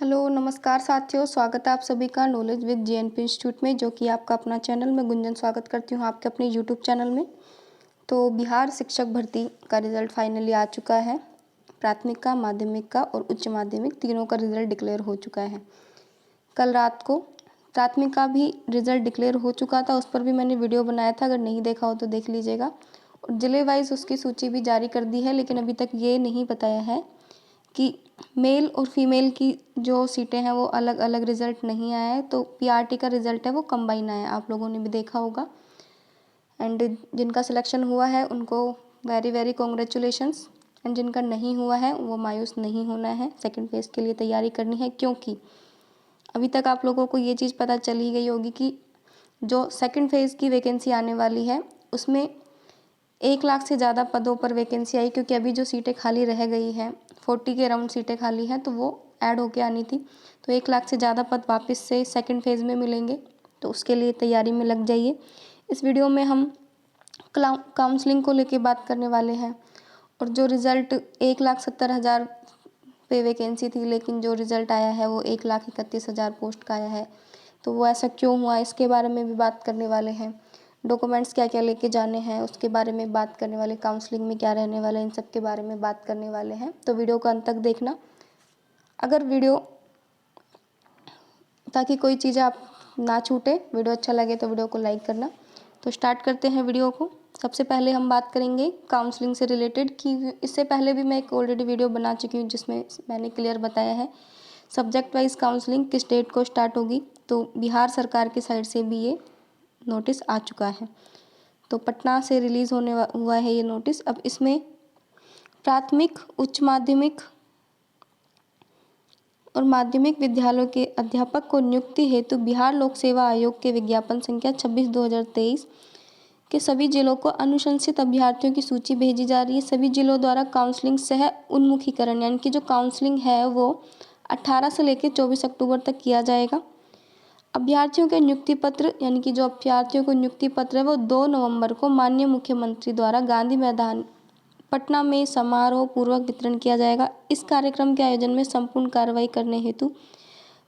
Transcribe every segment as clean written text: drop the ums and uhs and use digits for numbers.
Hello, नमस्कार साथियों, स्वागत है आप सभी का नॉलेज विद जेएनपी इंस्टीट्यूट में, जो कि आपका अपना चैनल। मैं गुंजन स्वागत करती हूँ आपके अपने यूट्यूब चैनल में। तो बिहार शिक्षक भर्ती का रिज़ल्ट फाइनली आ चुका है। प्राथमिक का, माध्यमिक का और उच्च माध्यमिक तीनों का रिज़ल्ट डिक्लेयर हो चुका है। कल रात को प्राथमिक का भी रिज़ल्ट डिक्लेयर हो चुका था, उस पर भी मैंने वीडियो बनाया था, अगर नहीं देखा हो तो देख लीजिएगा। और जिले वाइज उसकी सूची भी जारी कर दी है, लेकिन अभी तक ये नहीं बताया है कि मेल और फीमेल की जो सीटें हैं वो अलग अलग रिज़ल्ट नहीं आया है। तो पीआरटी का रिज़ल्ट है वो कंबाइन आया है, आप लोगों ने भी देखा होगा। एंड जिनका सिलेक्शन हुआ है उनको वेरी वेरी कॉन्ग्रेचुलेशंस। एंड जिनका नहीं हुआ है वो मायूस नहीं होना है, सेकंड फेज़ के लिए तैयारी करनी है। क्योंकि अभी तक आप लोगों को ये चीज़ पता चल ही गई होगी कि जो सेकंड फेज़ की वैकेंसी आने वाली है उसमें 1 लाख से ज़्यादा पदों पर वैकेंसी आई, क्योंकि अभी जो सीटें खाली रह गई हैं 40 के अराउंड सीटें खाली हैं, तो वो ऐड होके आनी थी। तो 1 लाख से ज़्यादा पद वापस से सेकंड फेज़ में मिलेंगे, तो उसके लिए तैयारी में लग जाइए। इस वीडियो में हम काउंसलिंग को लेके बात करने वाले हैं। और जो रिज़ल्ट 1,70,000 पे वैकेंसी थी, लेकिन जो रिज़ल्ट आया है वो 1,31,000 पोस्ट का आया है, तो वो ऐसा क्यों हुआ, इसके बारे में भी बात करने वाले हैं। डॉक्यूमेंट्स क्या क्या लेके जाने हैं उसके बारे में बात करने वाले, काउंसलिंग में क्या रहने वाला है इन सब के बारे में बात करने वाले हैं। तो वीडियो को अंत तक देखना। अगर वीडियो ताकि कोई चीज़ आप ना छूटे, वीडियो अच्छा लगे तो वीडियो को लाइक करना। तो स्टार्ट करते हैं वीडियो को। सबसे पहले हम बात करेंगे काउंसलिंग से रिलेटेड कि इससे पहले भी मैं एक ऑलरेडी वीडियो बना चुकी हूँ जिसमें मैंने क्लियर बताया है सब्जेक्ट वाइज काउंसलिंग किस डेट को स्टार्ट होगी। तो बिहार सरकार की साइड से भी ये नोटिस आ चुका है। तो पटना से रिलीज़ होने हुआ है ये नोटिस। अब इसमें प्राथमिक, उच्च माध्यमिक और माध्यमिक विद्यालयों के अध्यापक को नियुक्ति हेतु बिहार लोक सेवा आयोग के विज्ञापन संख्या 26/2023 के सभी जिलों को अनुशंसित अभ्यर्थियों की सूची भेजी जा रही है। सभी जिलों द्वारा काउंसलिंग सह उन्मुखीकरण, यानी कि जो काउंसलिंग है वो 18 से लेकर 24 अक्टूबर तक किया जाएगा। अभ्यर्थियों के नियुक्ति पत्र, यानी कि जो अभ्यर्थियों को नियुक्ति पत्र है वो 2 नवंबर को माननीय मुख्यमंत्री द्वारा गांधी मैदान पटना में समारोह पूर्वक वितरण किया जाएगा। इस कार्यक्रम के आयोजन में संपूर्ण कार्रवाई करने हेतु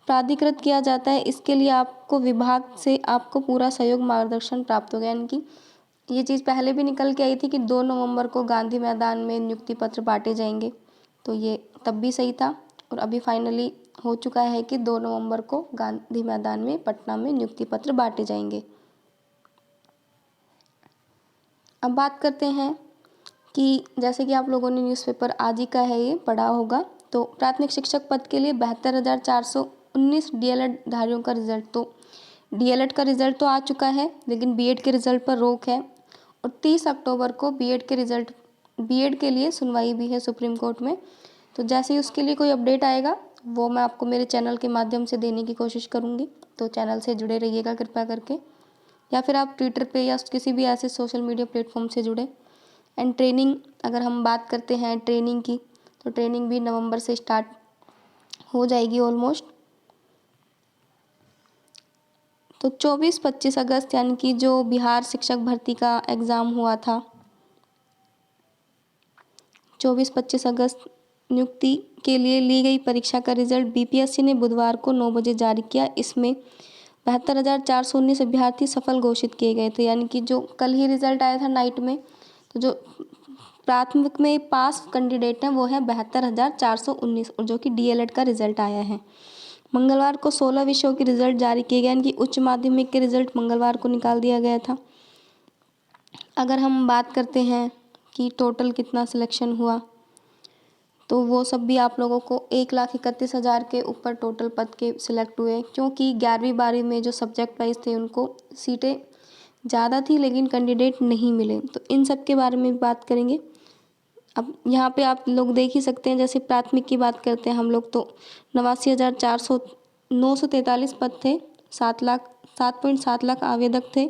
प्राधिकृत किया जाता है। इसके लिए आपको विभाग से आपको पूरा सहयोग मार्गदर्शन प्राप्त होगा। यानी कि ये चीज़ पहले भी निकल के आई थी कि 2 नवंबर को गांधी मैदान में नियुक्ति पत्र बांटे जाएंगे, तो ये तब भी सही था। और अभी फाइनली हो चुका है कि 2 नवंबर को गांधी मैदान में पटना में नियुक्ति पत्र बांटे जाएंगे। अब बात करते हैं कि जैसे कि आप लोगों ने न्यूज़पेपर आज ही का है ये पढ़ा होगा, तो प्राथमिक शिक्षक पद के लिए 72,419 डीएलएड धारियों का रिजल्ट, तो डीएलएड का रिजल्ट तो आ चुका है, लेकिन बीएड के रिजल्ट पर रोक है। और 30 अक्टूबर को बीएड के लिए सुनवाई भी है सुप्रीम कोर्ट में। तो जैसे ही उसके लिए कोई अपडेट आएगा वो मैं आपको मेरे चैनल के माध्यम से देने की कोशिश करूँगी। तो चैनल से जुड़े रहिएगा कृपया करके, या फिर आप ट्विटर पे या किसी भी ऐसे सोशल मीडिया प्लेटफॉर्म से जुड़े। एंड ट्रेनिंग, अगर हम बात करते हैं ट्रेनिंग की, तो ट्रेनिंग भी नवंबर से स्टार्ट हो जाएगी ऑलमोस्ट। तो 24-25 अगस्त, यानी कि जो बिहार शिक्षक भर्ती का एग्ज़ाम हुआ था, 24-25 अगस्त नियुक्ति के लिए ली गई परीक्षा का रिजल्ट बीपीएससी ने बुधवार को 9 बजे जारी किया। इसमें 72,419 अभ्यर्थी सफल घोषित किए गए थे। यानी कि जो कल ही रिजल्ट आया था नाइट में, तो जो प्राथमिक में पास कैंडिडेट हैं वो है 72,419, और जो कि डीएलएड का रिजल्ट आया है। मंगलवार को 16 विषयों के रिजल्ट जारी किए गए, यानी कि उच्च माध्यमिक के रिजल्ट मंगलवार को निकाल दिया गया था। अगर हम बात करते हैं कि टोटल कितना सिलेक्शन हुआ, तो वो सब भी आप लोगों को 1,31,000 के ऊपर टोटल पद के सिलेक्ट हुए, क्योंकि 11वीं 12वीं में जो सब्जेक्ट वाइज थे उनको सीटें ज़्यादा थी लेकिन कैंडिडेट नहीं मिले। तो इन सब के बारे में बात करेंगे। अब यहाँ पे आप लोग देख ही सकते हैं, जैसे प्राथमिक की बात करते हैं हम लोग, तो 89,943 पद थे, 7.7 लाख आवेदक थे।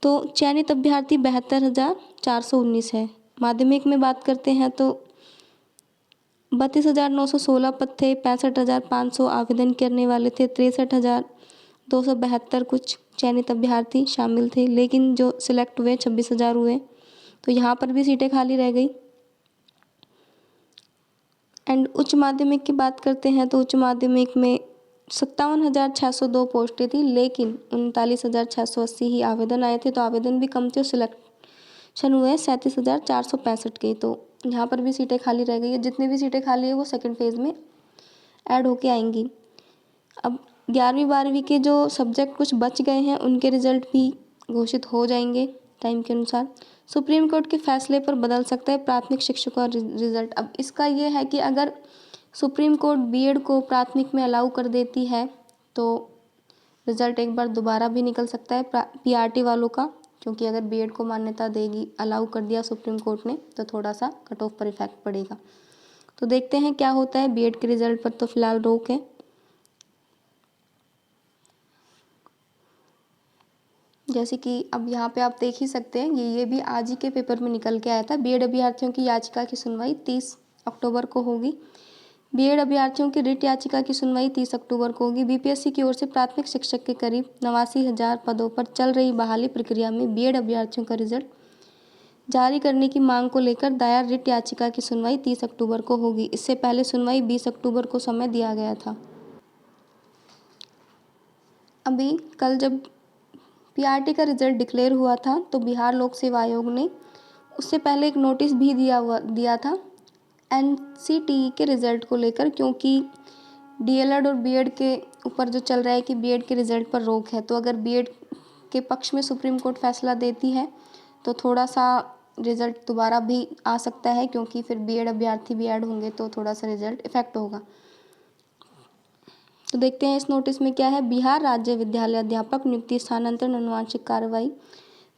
तो चयनित अभ्यर्थी 72,419 है। माध्यमिक में बात करते हैं तो 32,916 पद थे, 65,500 आवेदन करने वाले थे, 63,272 कुछ चयनित अभ्यर्थी शामिल थे, लेकिन जो सिलेक्ट हुए 26,000 हुए। तो यहाँ पर भी सीटें खाली रह गई। एंड उच्च माध्यमिक की बात करते हैं तो उच्च माध्यमिक में 57,602 पोस्टें थी, लेकिन 39,680 ही आवेदन आए थे। तो आवेदन भी कम थे और सिलेक्शन हुए 37,465 के। तो यहाँ पर भी सीटें खाली रह गई है। जितनी भी सीटें खाली है वो सेकेंड फेज़ में ऐड होके आएंगी। अब 11वीं 12वीं के जो सब्जेक्ट कुछ बच गए हैं उनके रिजल्ट भी घोषित हो जाएंगे टाइम के अनुसार। सुप्रीम कोर्ट के फैसले पर बदल सकता है प्राथमिक शिक्षकों का रिजल्ट। अब इसका ये है कि अगर सुप्रीम कोर्ट बीएड को प्राथमिक में अलाउ कर देती है तो रिजल्ट एक बार दोबारा भी निकल सकता है पीआरटी वालों का, क्योंकि अगर बीएड को मान्यता देगी, अलाउ कर दिया सुप्रीम कोर्ट ने, तो थोड़ा सा कट ऑफ पर इफेक्ट पड़ेगा। तो देखते हैं क्या होता है। बीएड के रिजल्ट पर तो फिलहाल रोक है। जैसे कि अब यहाँ पे आप देख ही सकते हैं, ये भी आज ही के पेपर में निकल के आया था। बीएड अभ्यर्थियों की याचिका की सुनवाई 30 अक्टूबर को होगी। बीएड अभ्यर्थियों की रिट याचिका की सुनवाई 30 अक्टूबर को होगी। बीपीएससी की ओर से प्राथमिक शिक्षक के करीब 89,000 पदों पर चल रही बहाली प्रक्रिया में बीएड अभ्यर्थियों का रिजल्ट जारी करने की मांग को लेकर दायर रिट याचिका की सुनवाई 30 अक्टूबर को होगी। इससे पहले सुनवाई 20 अक्टूबर को समय दिया गया था। अभी कल जब पीआरटी का रिजल्ट डिक्लेयर हुआ था तो बिहार लोक सेवा आयोग ने उससे पहले एक नोटिस भी दिया था एनसीटीई के रिजल्ट को लेकर, क्योंकि डीएलएड और बीएड के ऊपर जो चल रहा है कि बीएड के रिजल्ट पर रोक है। तो अगर बीएड के पक्ष में सुप्रीम कोर्ट फैसला देती है तो थोड़ा सा रिजल्ट दोबारा भी आ सकता है, क्योंकि फिर बीएड अभ्यर्थी भी ऐड होंगे तो थोड़ा सा रिजल्ट इफेक्ट होगा। तो देखते हैं इस नोटिस में क्या है। बिहार राज्य विद्यालय अध्यापक नियुक्ति स्थानांतरण अनुवांशिक कार्रवाई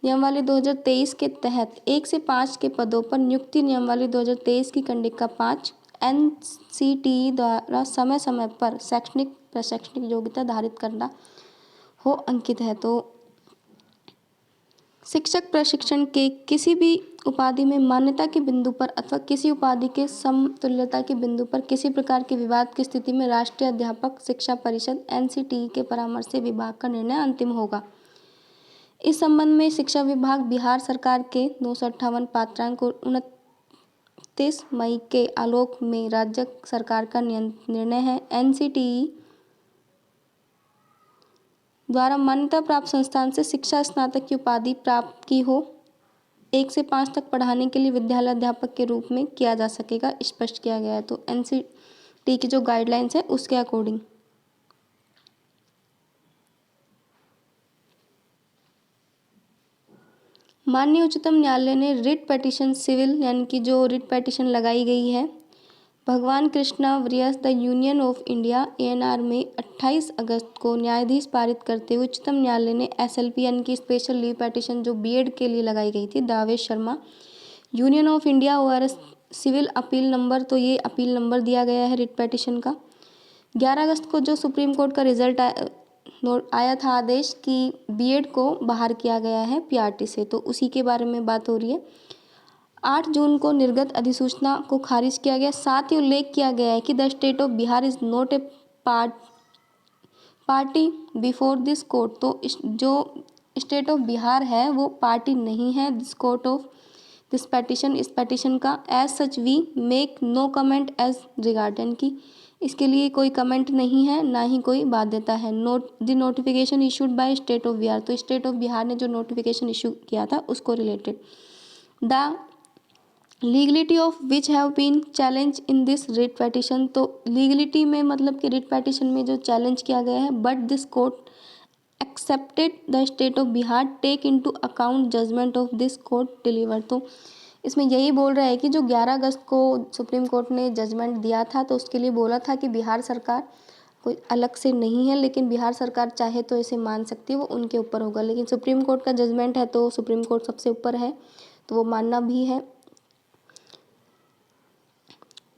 नियमावली 2023 के तहत 1 से 5 के पदों पर नियुक्ति नियमावली 2023 की कंडिका 5 एनसीटीई द्वारा समय समय पर शैक्षणिक प्रशैक्षणिक योग्यता धारित करना हो अंकित है। तो शिक्षक प्रशिक्षण के किसी भी उपाधि में मान्यता के बिंदु पर अथवा किसी उपाधि के समतुल्यता के बिंदु पर किसी प्रकार के विवाद की स्थिति में राष्ट्रीय अध्यापक शिक्षा परिषद एनसीटीई के परामर्श से विभाग का निर्णय अंतिम होगा। इस संबंध में शिक्षा विभाग बिहार सरकार के 958 पात्रांक को 29 मई के आलोक में राज्य सरकार का निर्णय है। एनसीटीई द्वारा मान्यता प्राप्त संस्थान से शिक्षा स्नातक की उपाधि प्राप्त की हो 1 से 5 तक पढ़ाने के लिए विद्यालय अध्यापक के रूप में किया जा सकेगा, स्पष्ट किया गया है। तो एनसीटीई की जो गाइडलाइंस है उसके अकॉर्डिंग माननीय उच्चतम न्यायालय ने रिट पिटीशन सिविल यानी कि जो रिट पिटीशन लगाई गई है भगवान Krishna versus the union of India ANR में 28 अगस्त को न्यायाधीश पारित करते हुए उच्चतम न्यायालय ने एसएलपी यानी कि स्पेशल लीव पिटीशन जो बीएड के लिए लगाई गई थी दावेश शर्मा यूनियन ऑफ इंडिया और सिविल अपील नंबर, तो ये अपील नंबर दिया गया है रिट पिटीशन का। 11 अगस्त को जो सुप्रीम कोर्ट का रिजल्ट आया था आदेश कि बीएड को बाहर किया गया है पीआरटी से, तो उसी के बारे में बात हो रही है। 8 जून को निर्गत अधिसूचना को खारिज किया गया। साथ ही उल्लेख किया गया है कि the state of Bihar is not a party before this court. तो जो स्टेट ऑफ बिहार है वो पार्टी नहीं है this court of this petition, इस पिटीशन का। As such we make no comment as regarding की इसके लिए कोई कमेंट नहीं है, ना ही कोई बाध्यता है। The notification issued by state of Bihar, तो स्टेट ऑफ बिहार ने जो नोटिफिकेशन इशू किया था उसको related. The legality of which have been challenge in this writ petition, तो लीगलिटी में मतलब कि रिट पिटीशन में जो चैलेंज किया गया है, but this court accepted the state of Bihar take into account judgment of this court deliver. तो इसमें यही बोल रहा है कि जो 11 अगस्त को सुप्रीम कोर्ट ने जजमेंट दिया था तो उसके लिए बोला था कि बिहार सरकार कोई अलग से नहीं है, लेकिन बिहार सरकार चाहे तो इसे मान सकती है, वो उनके ऊपर होगा। लेकिन सुप्रीम कोर्ट का जजमेंट है तो सुप्रीम कोर्ट सबसे ऊपर है, तो वो मानना भी है।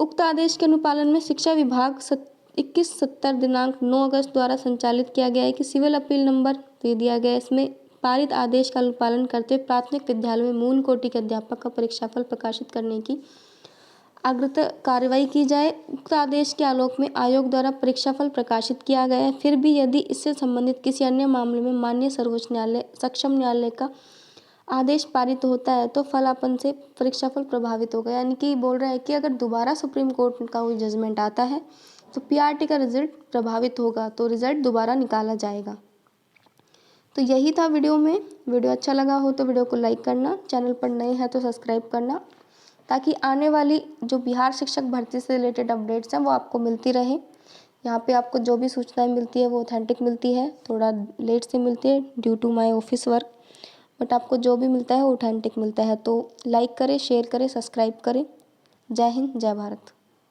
उक्त आदेश के अनुपालन में शिक्षा विभाग 2170 दिनांक 9 अगस्त द्वारा संचालित किया गया है कि सिविल अपील नंबर दे दिया गया। इसमें पारित आदेश का अनुपालन करते हुए प्राथमिक विद्यालय में मूल कोटि के अध्यापक का परीक्षाफल प्रकाशित करने की अग्रिम कार्रवाई की जाए। उक्त आदेश के आलोक में आयोग द्वारा परीक्षाफल प्रकाशित किया गया है। फिर भी यदि इससे संबंधित किसी अन्य मामले में माननीय सर्वोच्च न्यायालय सक्षम न्यायालय का आदेश पारित होता है तो फलापन से परीक्षाफल प्रभावित होगा। यानी कि बोल रहा है कि अगर दोबारा सुप्रीम कोर्ट का कोई जजमेंट आता है तो पीआरटी का रिजल्ट प्रभावित होगा, तो रिजल्ट दोबारा निकाला जाएगा। तो यही था वीडियो में। वीडियो अच्छा लगा हो तो वीडियो को लाइक करना, चैनल पर नए हैं तो सब्सक्राइब करना, ताकि आने वाली जो बिहार शिक्षक भर्ती से रिलेटेड अपडेट्स हैं वो आपको मिलती रहे। यहाँ पे आपको जो भी सूचनाएं मिलती है वो ऑथेंटिक मिलती है, थोड़ा लेट से मिलती है due to my office work, but आपको जो भी मिलता है वो ऑथेंटिक मिलता है। तो लाइक करें, शेयर करें, सब्सक्राइब करें। जय हिंद, जय भारत।